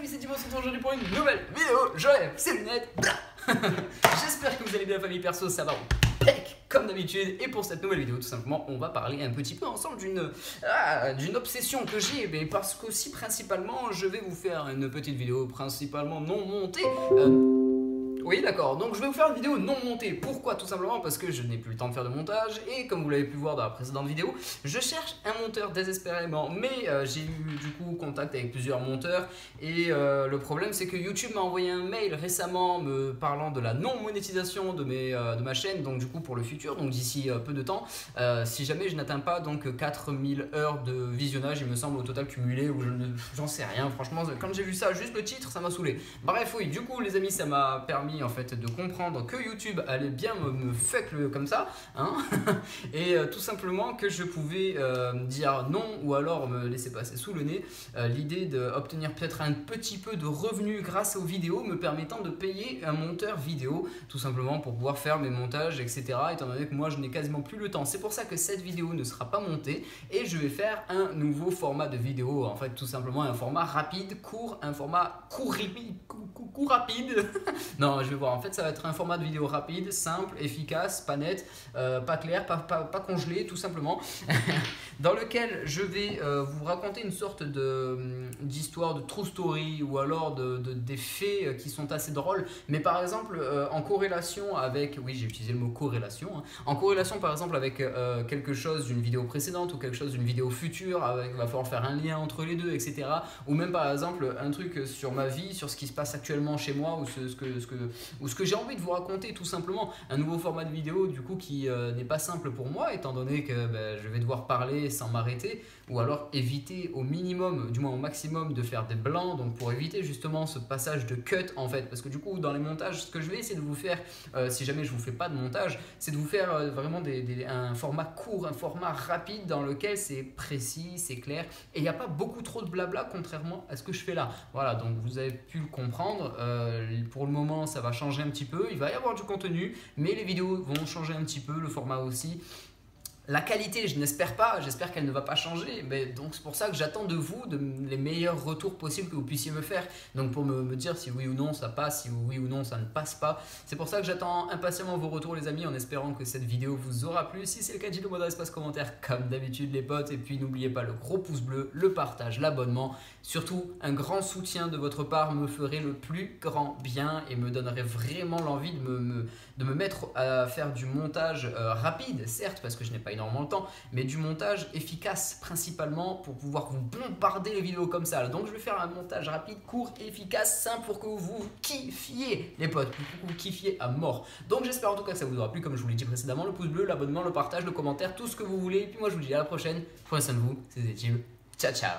famille, c'est Thibaut, on se retrouve aujourd'hui pour une nouvelle vidéo. J'enlève ces lunettes. J'espère que vous allez bien, famille. Perso, ça va comme d'habitude. Et pour cette nouvelle vidéo, tout simplement, on va parler un petit peu ensemble d'une obsession que j'ai, mais parce qu'aussi principalement, je vais vous faire une petite vidéo principalement non montée. Oui, d'accord, donc je vais vous faire une vidéo non montée. Pourquoi? Tout simplement parce que je n'ai plus le temps de faire de montage. Et comme vous l'avez pu voir dans la précédente vidéo, je cherche un monteur désespérément. Mais j'ai eu du coup contact avec plusieurs monteurs. Et le problème, c'est que YouTube m'a envoyé un mail récemment me parlant de la non monétisation de ma chaîne. Donc du coup pour le futur, donc d'ici peu de temps, si jamais je n'atteins pas donc 4000 heures de visionnage, il me semble, au total cumulé, ou j'en sais rien. Franchement, quand j'ai vu ça, juste le titre, ça m'a saoulé. Bref, oui, du coup les amis, ça m'a permis en fait de comprendre que YouTube allait bien me fuck comme ça, hein. Et tout simplement que je pouvais dire non, ou alors me laisser passer sous le nez l'idée d'obtenir peut-être un petit peu de revenus grâce aux vidéos, me permettant de payer un monteur vidéo, tout simplement pour pouvoir faire mes montages, etc. Étant donné que moi je n'ai quasiment plus le temps. C'est pour ça que cette vidéo ne sera pas montée et je vais faire un nouveau format de vidéo, en fait tout simplement un format rapide, court, un format court rapide. Non, je vais voir, en fait ça va être un format de vidéo rapide, simple, efficace, pas net, pas clair, pas congelé, tout simplement, dans lequel je vais vous raconter une sorte d'histoire, de true story, ou alors des faits qui sont assez drôles, mais par exemple en corrélation avec, oui j'ai utilisé le mot corrélation, hein, en corrélation par exemple avec quelque chose d'une vidéo précédente ou quelque chose d'une vidéo future, il va falloir faire un lien entre les deux, etc. Ou même par exemple un truc sur ma vie, sur ce qui se passe actuellement chez moi, ou ce que j'ai envie de vous raconter, tout simplement. Un nouveau format de vidéo du coup qui n'est pas simple pour moi, étant donné que je vais devoir parler sans m'arrêter, ou alors éviter au minimum, du moins au maximum, de faire des blancs, donc pour éviter justement ce passage de cut en fait, parce que du coup dans les montages, ce que je vais essayer de vous faire, si jamais je vous fais pas de montage, c'est de vous faire vraiment un format court, un format rapide dans lequel c'est précis, c'est clair, et il n'y a pas beaucoup trop de blabla contrairement à ce que je fais là. Voilà, donc vous avez pu le comprendre. Pour le moment ça va changer un petit peu, il va y avoir du contenu, mais les vidéos vont changer un petit peu, le format aussi. La qualité, je n'espère pas, j'espère qu'elle ne va pas changer, mais donc c'est pour ça que j'attends de vous les meilleurs retours possibles que vous puissiez me faire, donc pour me dire si oui ou non ça passe, si oui ou non ça ne passe pas. C'est pour ça que j'attends impatiemment vos retours les amis, en espérant que cette vidéo vous aura plu. Si c'est le cas, dites-le moi dans l'espace commentaire comme d'habitude les potes, et puis n'oubliez pas le gros pouce bleu, le partage, l'abonnement, surtout un grand soutien de votre part me ferait le plus grand bien et me donnerait vraiment l'envie de me mettre à faire du montage rapide, certes parce que je n'ai pas énormément de temps, mais du montage efficace principalement pour pouvoir vous bombarder les vidéos comme ça. Donc je vais faire un montage rapide, court, efficace, simple pour que vous kiffiez les potes, pour que vous kiffiez à mort. Donc j'espère en tout cas que ça vous aura plu, comme je vous l'ai dit précédemment, le pouce bleu, l'abonnement, le partage, le commentaire, tout ce que vous voulez. Et puis moi je vous dis à la prochaine, prenez soin de vous, c'était Tim, ciao ciao.